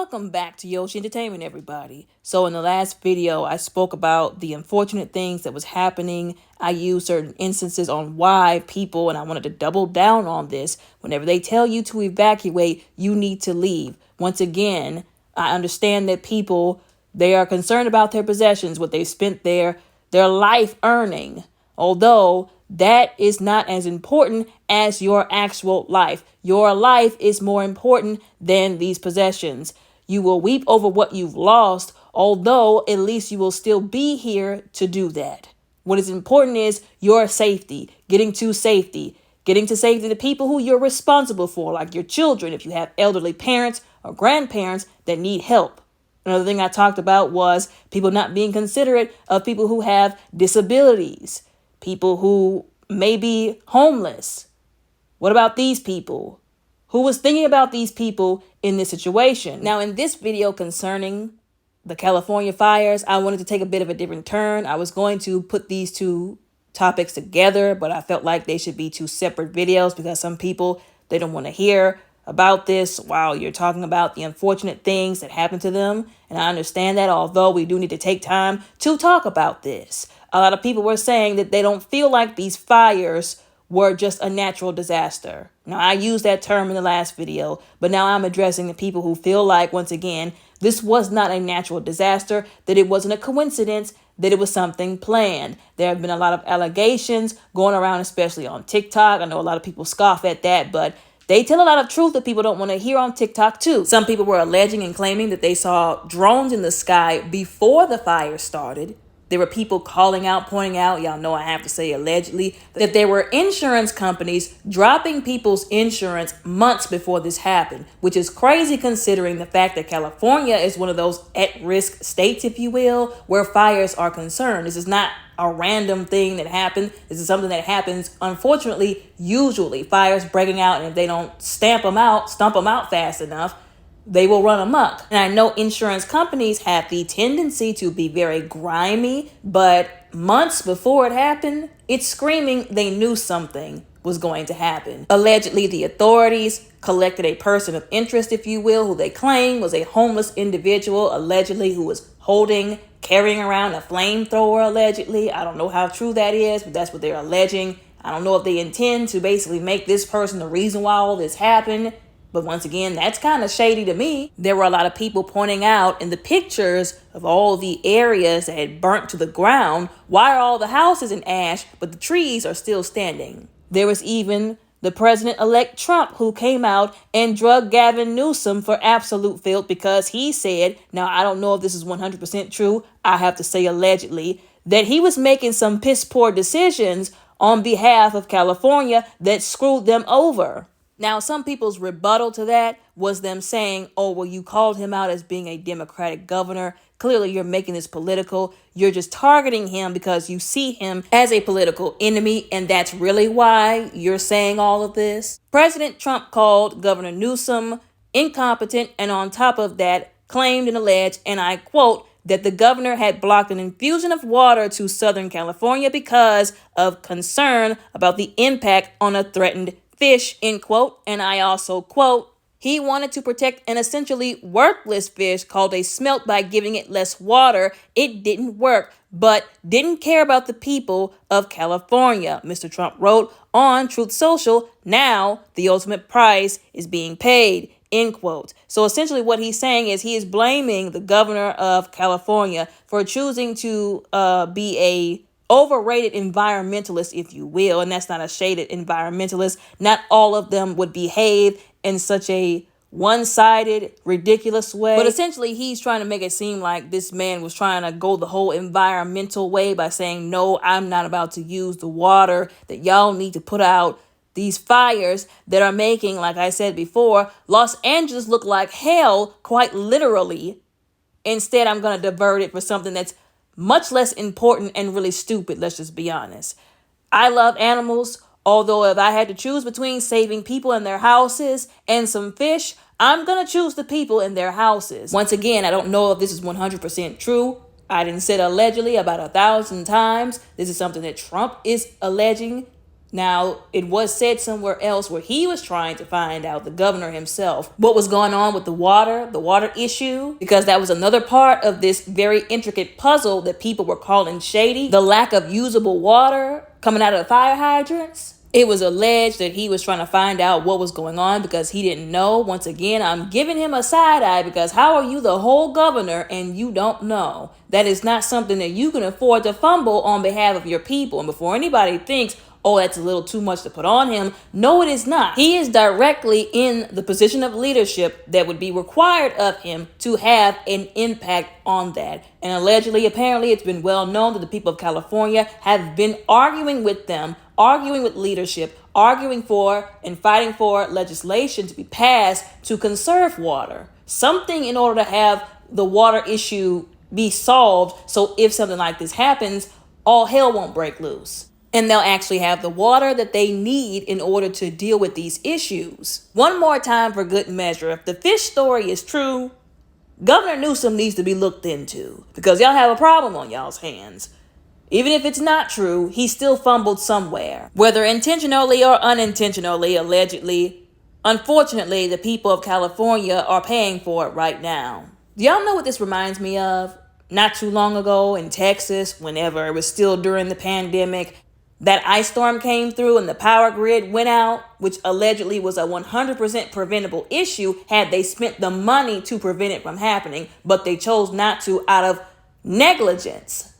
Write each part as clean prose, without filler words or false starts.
Welcome back to Yoshi Entertainment, everybody. So in the last video, I spoke about the unfortunate things that was happening. I used certain instances on why people, and I wanted to double down on this. Whenever they tell you to evacuate, you need to leave. Once again, I understand that people, they are concerned about their possessions, what they've spent their life earning. Although that is not as important as your actual life. Your life is more important than these possessions. You will weep over what you've lost, although at least you will still be here to do that. What is important is your safety, getting to safety the people who you're responsible for, like your children, if you have elderly parents or grandparents that need help. Another thing I talked about was people not being considerate of people who have disabilities, people who may be homeless. What about these people? Who was thinking about these people in this situation? Now, in this video concerning the California fires, I wanted to take a bit of a different turn. I was going to put these two topics together, but I felt like they should be two separate videos because some people, they don't want to hear about this while you're talking about the unfortunate things that happened to them. And I understand that, although we do need to take time to talk about this. A lot of people were saying that they don't feel like these fires were just a natural disaster. Now, I used that term in the last video, but now I'm addressing the people who feel like, once again, this was not a natural disaster, that it wasn't a coincidence, that it was something planned. There have been a lot of allegations going around, especially on TikTok. I know a lot of people scoff at that, but they tell a lot of truth that people don't want to hear on TikTok too. Some people were alleging and claiming that they saw drones in the sky before the fire started. There were people calling out, pointing out, y'all know I have to say allegedly, that there were insurance companies dropping people's insurance months before this happened, which is crazy considering the fact that California is one of those at-risk states, if you will, where fires are concerned. This is not a random thing that happened. This is something that happens, unfortunately, usually. Fires breaking out, and if they don't stomp them out fast enough, they will run amok. And I know insurance companies have the tendency to be very grimy, but months before it happened, it's screaming they knew something was going to happen. Allegedly, the authorities collected a person of interest, if you will, who they claim was a homeless individual, allegedly, who was carrying around a flamethrower, allegedly. I don't know how true that is, but that's what they're alleging. I don't know if they intend to basically make this person the reason why all this happened. But once again, that's kind of shady to me. There were a lot of people pointing out in the pictures of all the areas that had burnt to the ground, why are all the houses in ash, but the trees are still standing? There was even the President-elect Trump who came out and drugged Gavin Newsom for absolute filth because he said, now I don't know if this is 100% true, I have to say allegedly, that he was making some piss-poor decisions on behalf of California that screwed them over. Now, some people's rebuttal to that was them saying, oh, well, you called him out as being a Democratic governor. Clearly, you're making this political. You're just targeting him because you see him as a political enemy, and that's really why you're saying all of this. President Trump called Governor Newsom incompetent, and on top of that, claimed and alleged, and I quote, that the governor had blocked an infusion of water to Southern California because of concern about the impact on a threatened fish, end quote. And I also quote, he wanted to protect an essentially worthless fish called a smelt by giving it less water. It didn't work, but didn't care about the people of California, Mr. Trump wrote on Truth Social. Now the ultimate price is being paid, end quote. So essentially what he's saying is he is blaming the governor of California for choosing to be a overrated environmentalist, if you will, and that's not a shaded environmentalist. Not all of them would behave in such a one-sided, ridiculous way. But essentially, he's trying to make it seem like this man was trying to go the whole environmental way by saying, no, I'm not about to use the water that y'all need to put out these fires that are making, like I said before, Los Angeles look like hell, quite literally. Instead, I'm going to divert it for something that's much less important and really stupid, let's just be honest. I love animals, although if I had to choose between saving people in their houses and some fish, I'm going to choose the people in their houses. Once again, I don't know if this is 100% true. I didn't say allegedly about 1,000 times. This is something that Trump is alleging. Now, it was said somewhere else where he was trying to find out, the governor himself, what was going on with the water issue, because that was another part of this very intricate puzzle that people were calling shady. The lack of usable water coming out of the fire hydrants. It was alleged that he was trying to find out what was going on because he didn't know. Once again, I'm giving him a side eye because how are you the whole governor and you don't know? That is not something that you can afford to fumble on behalf of your people. And before anybody thinks, oh, that's a little too much to put on him. No, it is not. He is directly in the position of leadership that would be required of him to have an impact on that. And allegedly, apparently, it's been well known that the people of California have been arguing with them, arguing with leadership, arguing for and fighting for legislation to be passed to conserve water. Something in order to have the water issue be solved, so if something like this happens, all hell won't break loose. And they'll actually have the water that they need in order to deal with these issues. One more time for good measure, if the fish story is true, Governor Newsom needs to be looked into because y'all have a problem on y'all's hands. Even if it's not true, he still fumbled somewhere. Whether intentionally or unintentionally, allegedly, unfortunately, the people of California are paying for it right now. Do y'all know what this reminds me of? Not too long ago in Texas, whenever it was still during the pandemic, that ice storm came through and the power grid went out, which allegedly was a 100% preventable issue had they spent the money to prevent it from happening, but they chose not to out of negligence.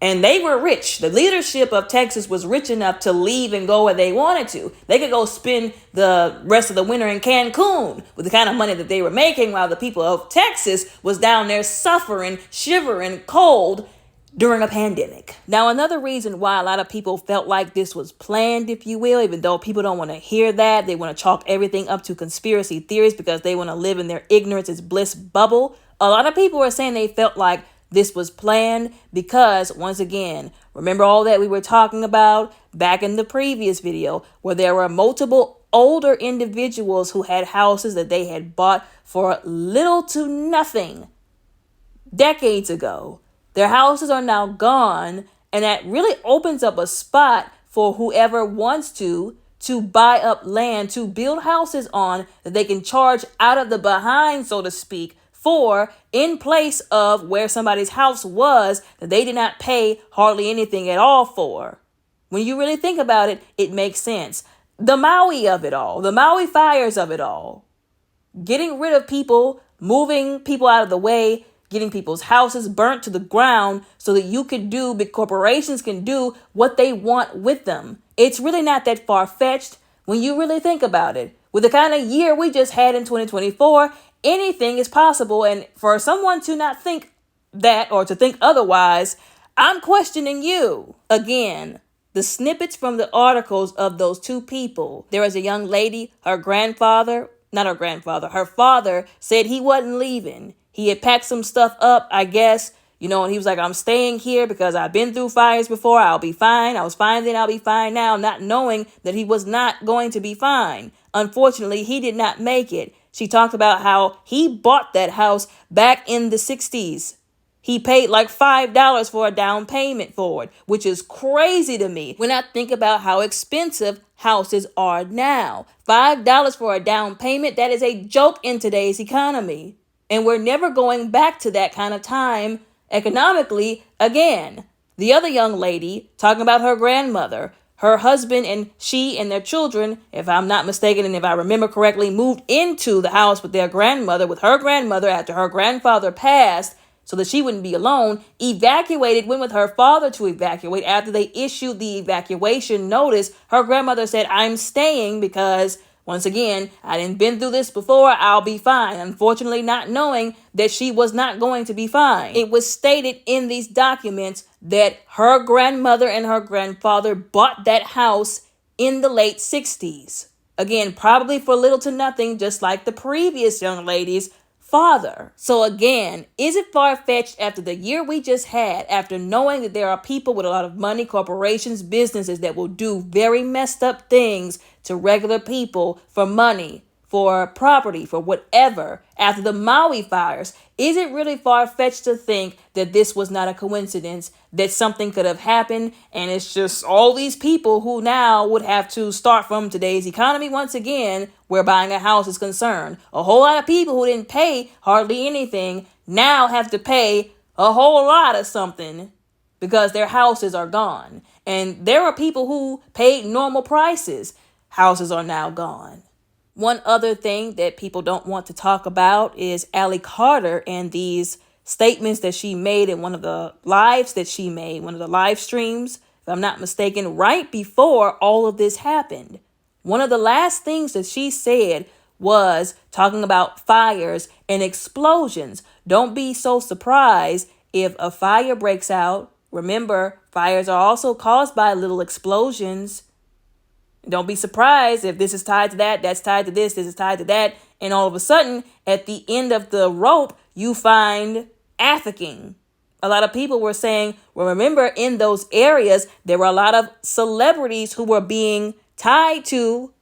And they were rich. The leadership of Texas was rich enough to leave and go where they wanted to. They could go spend the rest of the winter in Cancun with the kind of money that they were making while the people of Texas was down there suffering, shivering, cold during a pandemic. Now, another reason why a lot of people felt like this was planned, if you will, even though people don't want to hear that, they want to chalk everything up to conspiracy theories because they want to live in their ignorance is bliss bubble. A lot of people are saying they felt like this was planned because, once again, remember all that we were talking about back in the previous video where there were multiple older individuals who had houses that they had bought for little to nothing decades ago. Their houses are now gone, and that really opens up a spot for whoever wants to buy up land to build houses on that they can charge out of the behind, so to speak, for in place of where somebody's house was that they did not pay hardly anything at all for. When you really think about it, it makes sense. The Maui of it all, the Maui fires of it all, getting rid of people, moving people out of the way, getting people's houses burnt to the ground so that you could do, big corporations can do what they want with them. It's really not that far-fetched when you really think about it. With the kind of year we just had in 2024, anything is possible. And for someone to not think that or to think otherwise, I'm questioning you. Again, the snippets from the articles of those two people. There was a young lady, her father said he wasn't leaving. He had packed some stuff up, I guess, and he was like, I'm staying here because I've been through fires before. I'll be fine. I was fine then. I'll be fine now, not knowing that he was not going to be fine. Unfortunately, he did not make it. She talked about how he bought that house back in the 60s. He paid like $5 for a down payment for it, which is crazy to me when I think about how expensive houses are now. $5 for a down payment, that is a joke in today's economy. And we're never going back to that kind of time economically again. The other young lady talking about her grandmother, her husband and she and their children, if I'm not mistaken and if I remember correctly, moved into the house with her grandmother after her grandfather passed so that she wouldn't be alone, evacuated, went with her father to evacuate. After they issued the evacuation notice, her grandmother said, I'm staying because, once again, I didn't been through this before. I'll be fine. Unfortunately, not knowing that she was not going to be fine. It was stated in these documents that her grandmother and her grandfather bought that house in the late 60s. Again, probably for little to nothing, just like the previous young lady's father. So again, is it far-fetched after the year we just had, after knowing that there are people with a lot of money, corporations, businesses that will do very messed up things to regular people for money, for property, for whatever, after the Maui fires. Is it really far-fetched to think that this was not a coincidence, that something could have happened, and it's just all these people who now would have to start from today's economy once again, where buying a house is concerned? A whole lot of people who didn't pay hardly anything now have to pay a whole lot of something because their houses are gone. And there are people who paid normal prices. Houses are now gone. One other thing that people don't want to talk about is Allie Carter and these statements that she made in one of the lives that she made, one of the live streams, if I'm not mistaken, right before all of this happened. One of the last things that she said was talking about fires and explosions. Don't be so surprised if a fire breaks out. Remember, fires are also caused by little explosions. Don't be surprised if this is tied to that, that's tied to this is tied to that, and all of a sudden, at the end of the rope, you find trafficking. A lot of people were saying, well, remember, in those areas, there were a lot of celebrities who were being tied to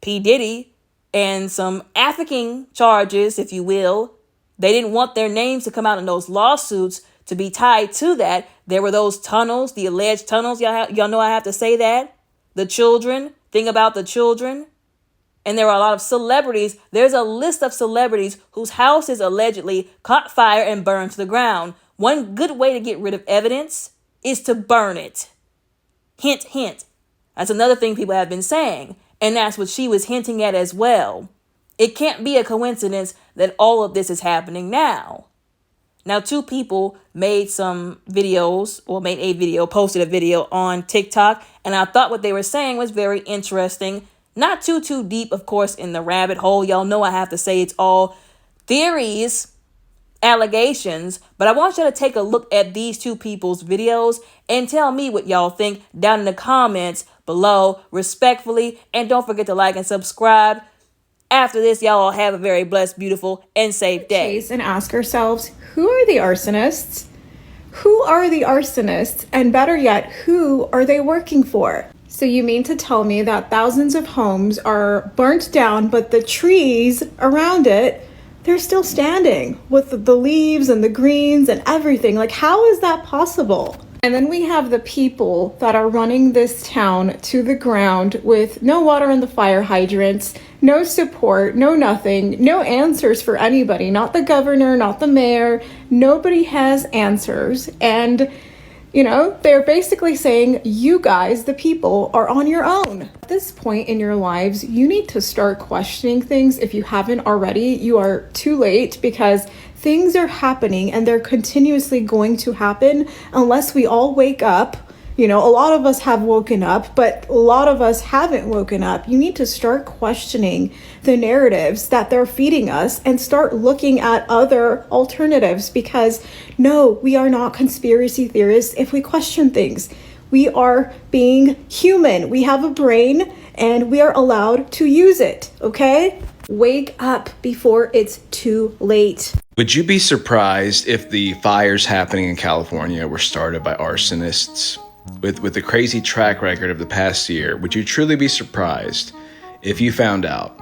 P. Diddy and some trafficking charges, if you will. They didn't want their names to come out in those lawsuits to be tied to that. There were those tunnels, the alleged tunnels. Y'all know I have to say that. The children, think about the children. And there are a lot of celebrities. There's a list of celebrities whose houses allegedly caught fire and burned to the ground. One good way to get rid of evidence is to burn it. Hint, hint. That's another thing people have been saying. And that's what she was hinting at as well. It can't be a coincidence that all of this is happening now. Now, two people made some videos, or posted a video on TikTok, and I thought what they were saying was very interesting. Not too deep, of course, in the rabbit hole. Y'all know I have to say it's all theories, allegations, but I want you to take a look at these two people's videos and tell me what y'all think down in the comments below, respectfully, and don't forget to like and subscribe. After this, y'all all have a very blessed, beautiful, and safe day. And ask ourselves, who are the arsonists? Who are the arsonists? And better yet, who are they working for? So you mean to tell me that thousands of homes are burnt down, but the trees around it, they're still standing with the leaves and the greens and everything? Like, how is that possible? And then we have the people that are running this town to the ground with no water in the fire hydrants, no support, no nothing, no answers for anybody, not the governor, not the mayor. Nobody has answers. And, you know, they're basically saying, you guys, the people, are on your own. At this point in your lives, you need to start questioning things. If you haven't already, you are too late, because things are happening and they're continuously going to happen unless we all wake up. You know, a lot of us have woken up, but a lot of us haven't woken up. You need to start questioning the narratives that they're feeding us and start looking at other alternatives, because no, we are not conspiracy theorists if we question things. We are being human. We have a brain and we are allowed to use it, okay? Wake up before it's too late. Would you be surprised if the fires happening in California were started by arsonists? With the crazy track record of the past year, would you truly be surprised if you found out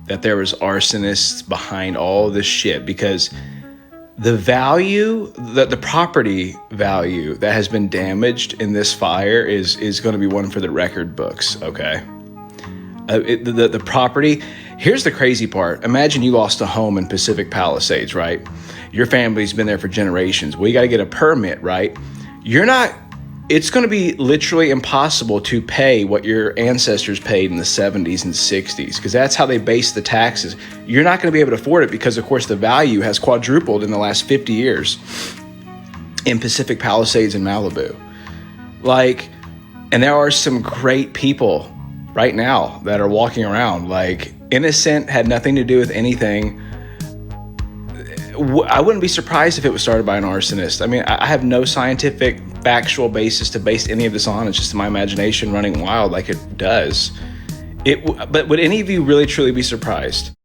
that there was arsonists behind all this shit? Because the value, the property value that has been damaged in this fire is going to be one for the record books, okay? The property, here's the crazy part. Imagine you lost a home in Pacific Palisades, right? Your family's been there for generations. Well, you got to get a permit, right? It's going to be literally impossible to pay what your ancestors paid in the 70s and 60s, because that's how they base the taxes. You're not going to be able to afford it because, of course, the value has quadrupled in the last 50 years in Pacific Palisades and Malibu. And there are some great people right now that are walking around innocent, had nothing to do with anything. I wouldn't be surprised if it was started by an arsonist. I mean, I have no scientific, factual basis to base any of this on. It's just my imagination running wild like it does. But would any of you really, truly be surprised